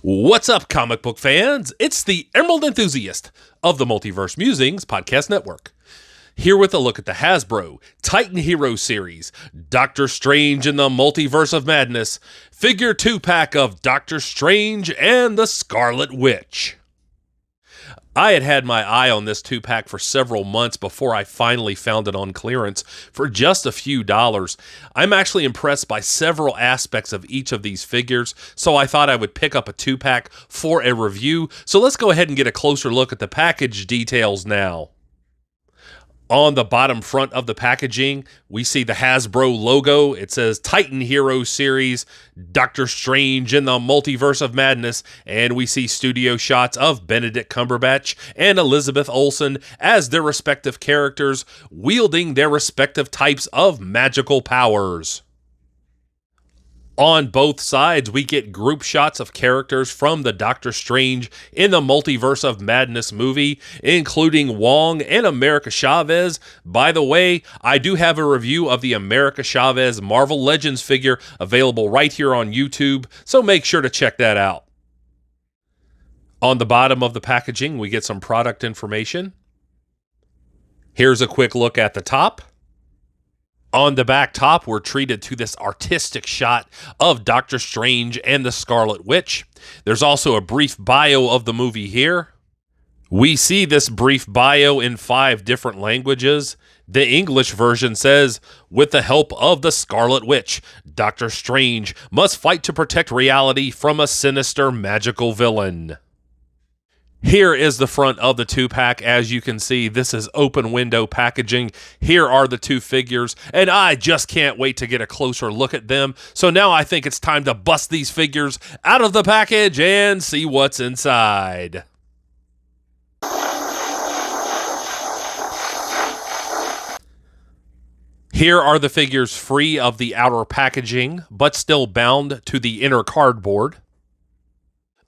What's up, comic book fans? It's the Emerald Enthusiast of the Multiverse Musings Podcast Network. Here with a look at the Hasbro Titan Hero series, Doctor Strange in the Multiverse of Madness, figure 2-pack of Doctor Strange and the Scarlet Witch. I had my eye on this 2-pack for several months before I finally found it on clearance for just a few dollars. I'm actually impressed by several aspects of each of these figures, so I thought I would pick up a 2-pack for a review. So let's go ahead and get a closer look at the package details now. On the bottom front of the packaging, we see the Hasbro logo. It says Titan Hero Series, Doctor Strange in the Multiverse of Madness, and we see studio shots of Benedict Cumberbatch and Elizabeth Olsen as their respective characters, wielding their respective types of magical powers. On both sides, we get group shots of characters from the Doctor Strange in the Multiverse of Madness movie, including Wong and America Chavez. By the way, I do have a review of the America Chavez Marvel Legends figure available right here on YouTube, so make sure to check that out. On the bottom of the packaging, we get some product information. Here's a quick look at the top. On the back top, we're treated to this artistic shot of Doctor Strange and the Scarlet Witch. There's also a brief bio of the movie here. We see this brief bio in 5 different languages. The English version says, with the help of the Scarlet Witch, Doctor Strange must fight to protect reality from a sinister magical villain. Here is the front of the 2-pack. As you can see, this is open window packaging. Here are the 2 figures, and I just can't wait to get a closer look at them. So now I think it's time to bust these figures out of the package and see what's inside. Here are the figures free of the outer packaging, but still bound to the inner cardboard.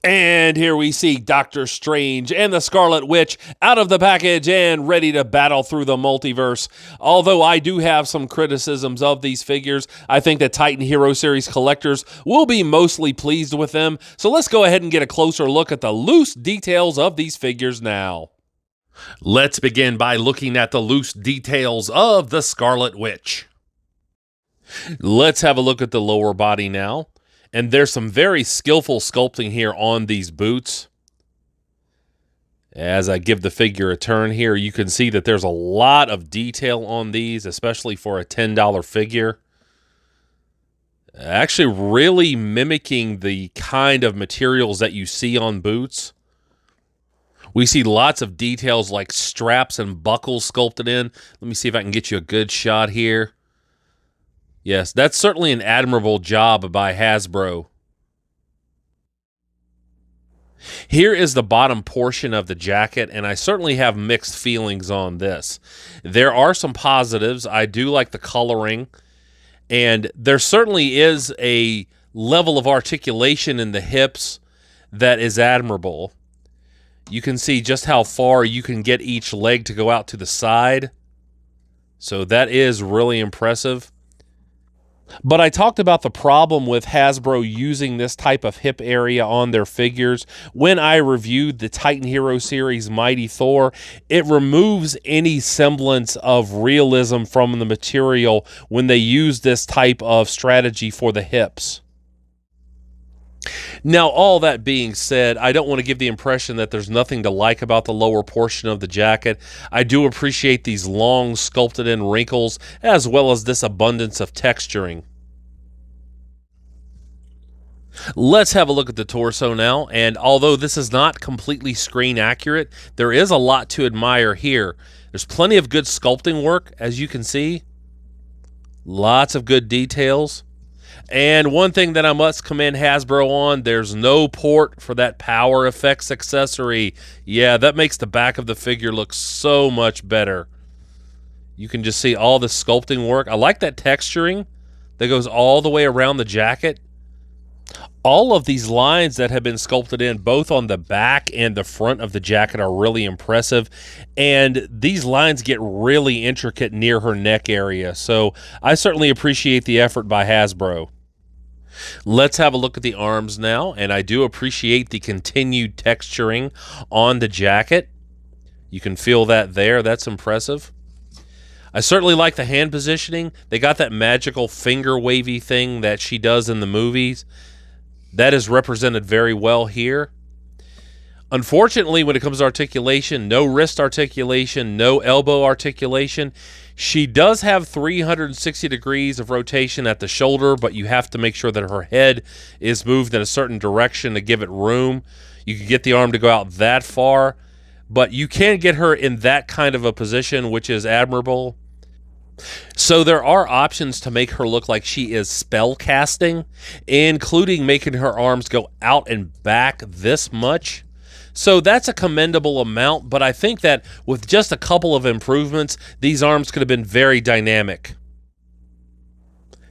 And here we see Doctor Strange and the Scarlet Witch out of the package and ready to battle through the multiverse. Although I do have some criticisms of these figures, I think that Titan Hero Series collectors will be mostly pleased with them. So let's go ahead and get a closer look at the loose details of these figures now. Let's begin by looking at the loose details of the Scarlet Witch. Let's have a look at the lower body now. And there's some very skillful sculpting here on these boots. As I give the figure a turn here, you can see that there's a lot of detail on these, especially for a $10 figure. Actually really mimicking the kind of materials that you see on boots. We see lots of details like straps and buckles sculpted in. Let me see if I can get you a good shot here. Yes, that's certainly an admirable job by Hasbro. Here is the bottom portion of the jacket, and I certainly have mixed feelings on this. There are some positives. I do like the coloring, and there certainly is a level of articulation in the hips that is admirable. You can see just how far you can get each leg to go out to the side. So that is really impressive. But I talked about the problem with Hasbro using this type of hip area on their figures. When I reviewed the Titan Hero Series Mighty Thor, it removes any semblance of realism from the material when they use this type of strategy for the hips. Now, all that being said, I don't want to give the impression that there's nothing to like about the lower portion of the jacket. I do appreciate these long sculpted in wrinkles, as well as this abundance of texturing. Let's have a look at the torso now, and although this is not completely screen accurate, there is a lot to admire here. There's plenty of good sculpting work, as you can see. Lots of good details. And one thing that I must commend Hasbro on, there's no port for that power effects accessory. Yeah, that makes the back of the figure look so much better. You can just see all the sculpting work. I like that texturing that goes all the way around the jacket. All of these lines that have been sculpted in both on the back and the front of the jacket are really impressive, and these lines get really intricate near her neck area, so I certainly appreciate the effort by Hasbro. Let's have a look at the arms now, and I do appreciate the continued texturing on the jacket. You can feel that there. That's impressive. I certainly like the hand positioning. They got that magical finger wavy thing that she does in the movies. That is represented very well here. Unfortunately, when it comes to articulation, no wrist articulation, no elbow articulation. She does have 360 degrees of rotation at the shoulder, but you have to make sure that her head is moved in a certain direction to give it room. You can get the arm to go out that far, but you can get her in that kind of a position, which is admirable. So there are options to make her look like she is spell casting, including making her arms go out and back this much. So that's a commendable amount, but I think that with just a couple of improvements, these arms could have been very dynamic.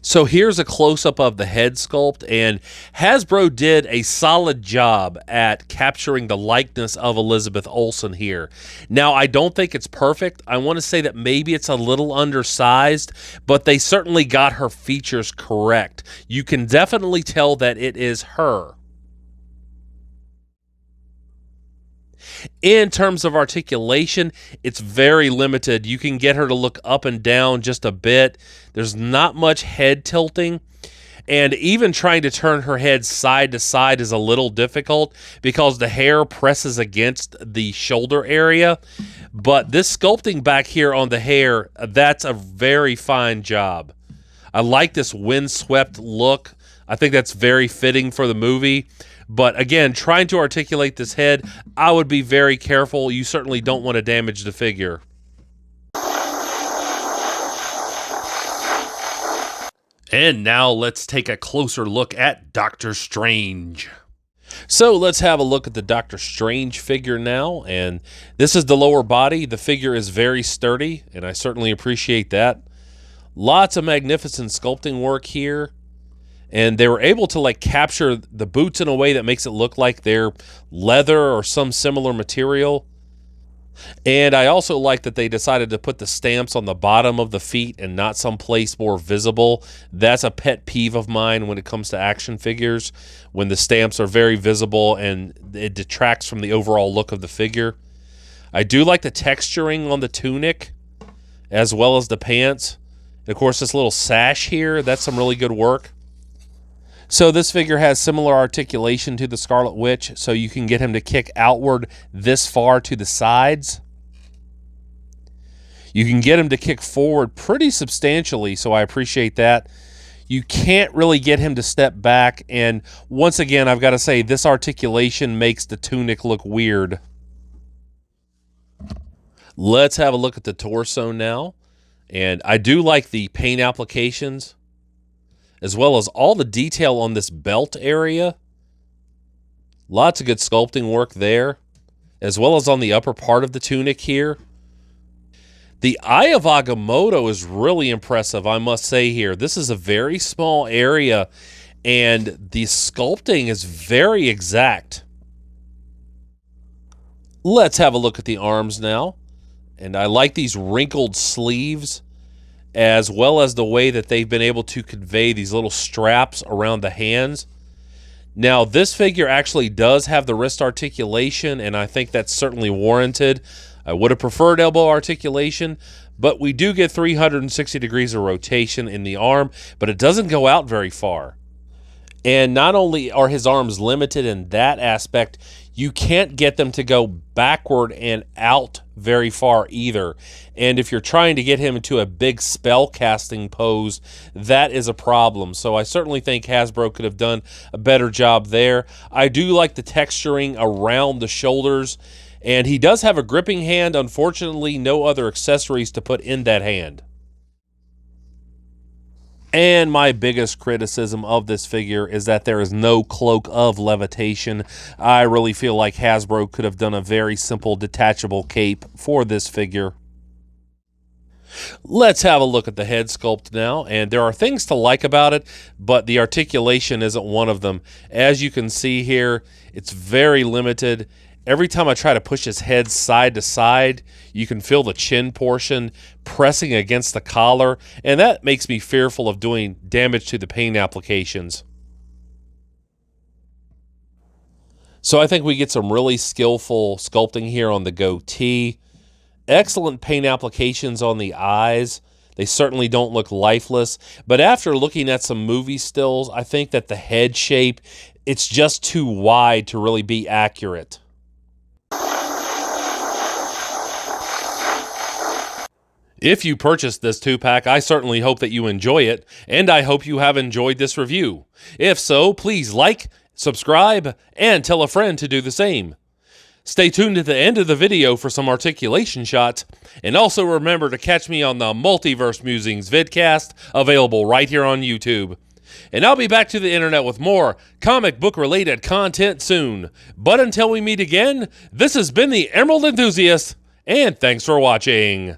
So here's a close-up of the head sculpt, and Hasbro did a solid job at capturing the likeness of Elizabeth Olsen here. Now, I don't think it's perfect. I want to say that maybe it's a little undersized, but they certainly got her features correct. You can definitely tell that it is her. In terms of articulation, it's very limited. You can get her to look up and down just a bit. There's not much head tilting. And even trying to turn her head side to side is a little difficult because the hair presses against the shoulder area. But this sculpting back here on the hair, that's a very fine job. I like this windswept look. I think that's very fitting for the movie. But again, trying to articulate this head, I would be very careful. You certainly don't want to damage the figure. And now let's take a closer look at Doctor Strange. So let's have a look at the Doctor Strange figure now. And this is the lower body. The figure is very sturdy, and I certainly appreciate that. Lots of magnificent sculpting work here. And they were able to capture the boots in a way that makes it look like they're leather or some similar material. And I also like that they decided to put the stamps on the bottom of the feet and not someplace more visible. That's a pet peeve of mine when it comes to action figures, when the stamps are very visible and it detracts from the overall look of the figure. I do like the texturing on the tunic as well as the pants. And of course, this little sash here, that's some really good work. So this figure has similar articulation to the Scarlet Witch, so you can get him to kick outward this far to the sides. You can get him to kick forward pretty substantially, so I appreciate that. You can't really get him to step back, and once again, I've got to say, this articulation makes the tunic look weird. Let's have a look at the torso now, and I do like the paint applications, as well as all the detail on this belt area. Lots of good sculpting work there, as well as on the upper part of the tunic here. The Eye of Agamotto is really impressive, I must say here. This is a very small area, and the sculpting is very exact. Let's have a look at the arms now. And I like these wrinkled sleeves, as well as the way that they've been able to convey these little straps around the hands. Now, this figure actually does have the wrist articulation, and I think that's certainly warranted. I would have preferred elbow articulation, but we do get 360 degrees of rotation in the arm, but it doesn't go out very far. And not only are his arms limited in that aspect, you can't get them to go backward and out very far either. And if you're trying to get him into a big spell casting pose, that is a problem. So I certainly think Hasbro could have done a better job there. I do like the texturing around the shoulders, and he does have a gripping hand. Unfortunately, no other accessories to put in that hand. And my biggest criticism of this figure is that there is no cloak of levitation. I really feel like Hasbro could have done a very simple detachable cape for this figure. Let's have a look at the head sculpt now, and there are things to like about it, but the articulation isn't one of them. As you can see here, it's very limited. Every time I try to push his head side to side, you can feel the chin portion pressing against the collar, and that makes me fearful of doing damage to the paint applications. So I think we get some really skillful sculpting here on the goatee. Excellent paint applications on the eyes. They certainly don't look lifeless. But after looking at some movie stills, I think that the head shape, it's just too wide to really be accurate. If you purchased this 2-pack, I certainly hope that you enjoy it, and I hope you have enjoyed this review. If so, please like, subscribe, and tell a friend to do the same. Stay tuned at the end of the video for some articulation shots, and also remember to catch me on the Multiverse Musings vidcast, available right here on YouTube. And I'll be back to the internet with more comic book related content soon. But until we meet again, this has been the Emerald Enthusiast, and thanks for watching.